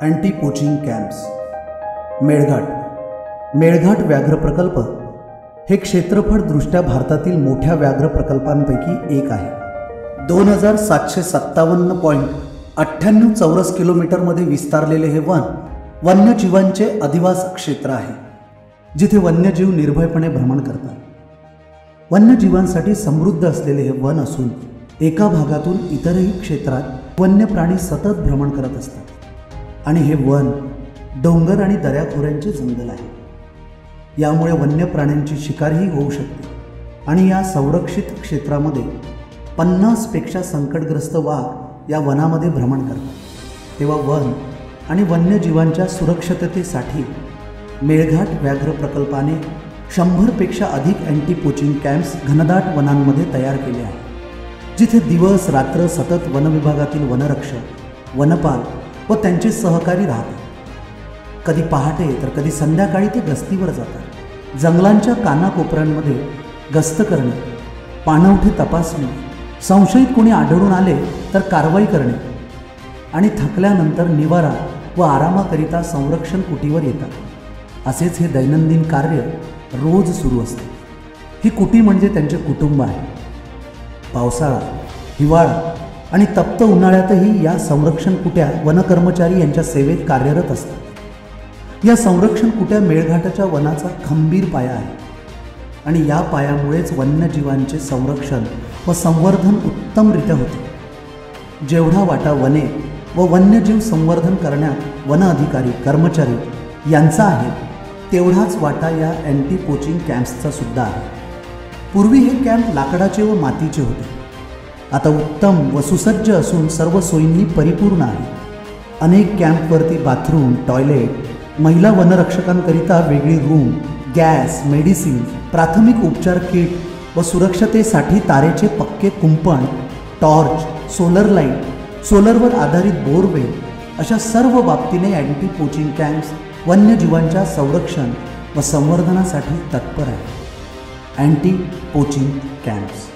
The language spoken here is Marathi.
Anti poaching camps. मेळघाट व्याघ्र प्रकल्प हे क्षेत्रफळदृष्ट्या भारतातील मोठ्या व्याघ्र प्रकल्पांपैकी एक आहे. 2757.98 चौरस किलोमीटरमध्ये विस्तारलेले हे वन वन्यजीवांचे अधिवास क्षेत्र आहे, जिथे वन्यजीव निर्भयपणे भ्रमण करतात. वन्यजीवांसाठी समृद्ध असलेले हे वन असून एका भागातून इतरही क्षेत्रात वन्य प्राणी सतत भ्रमण करत असतात. आणि हे वन डोंगर आणि दऱ्याखोऱ्यांचे जंगल आहे. यामुळे वन्य प्राण्यांची शिकारही होऊ शकते. आणि या संरक्षित क्षेत्रामध्ये 50पेक्षा संकटग्रस्त वाघ या वनामध्ये भ्रमण करतात. तेव्हा वन आणि वन्यजीवांच्या सुरक्षिततेसाठी मेळघाट व्याघ्र प्रकल्पाने 100पेक्षा अधिक अँटी पोचिंग कॅम्प्स घनदाट वनांमध्ये तयार केले आहेत, जिथे दिवस रात्र सतत वनविभागातील वनरक्षक, वनपाल व त्यांचे सहकारी राहतात. कधी पहाटे तर कधी संध्याकाळी ते गस्तीवर जातात. जंगलांच्या कानाकोपऱ्यांमध्ये गस्त करणे, पाणवठे तपासणे, संशयित कोणी आढळून आले तर कारवाई करणे आणि थकल्यानंतर निवारा व आरामाकरिता संरक्षण कुटीवर येतात. असेच हे दैनंदिन कार्य रोज सुरू असते. ही कुटी म्हणजे त्यांचे कुटुंब आहे. पावसाळा, हिवाळा आणि तप्त उन्हाळ्यातही या संरक्षण कुट्या वनकर्मचारी यांच्या सेवेत कार्यरत असतात. या संरक्षण कुट्या मेळघाटाच्या वनाचा खंबीर पाया आहे आणि या पायामुळेच वन्यजीवांचे संरक्षण व संवर्धन उत्तमरित्या होते. जेवढा वाटा वने व वन्यजीव संवर्धन करण्यात वन अधिकारी, कर्मचारी यांचा आहे, तेवढाच वाटा या अँटी पोचिंग कॅम्प्सचा सुद्धा आहे. पूर्वी हे कॅम्प लाकडाचे व मातीचे होते. आता उत्तम व सुसज्ज असून सर्व सोयींनी परिपूर्ण आहे. अनेक कॅम्पवरती बाथरूम, टॉयलेट, महिला वनरक्षकांकरिता वेगळी रूम, गॅस, मेडिसिन, प्राथमिक उपचार किट व सुरक्षतेसाठी तारेचे पक्के कुंपण, टॉर्च, सोलर लाईट, सोलरवर आधारित बोरवेल अशा सर्व बाबतीने अँटी पोचिंग कॅम्प्स वन्यजीवांच्या संरक्षण व संवर्धनासाठी तत्पर आहे. Anti poaching camps.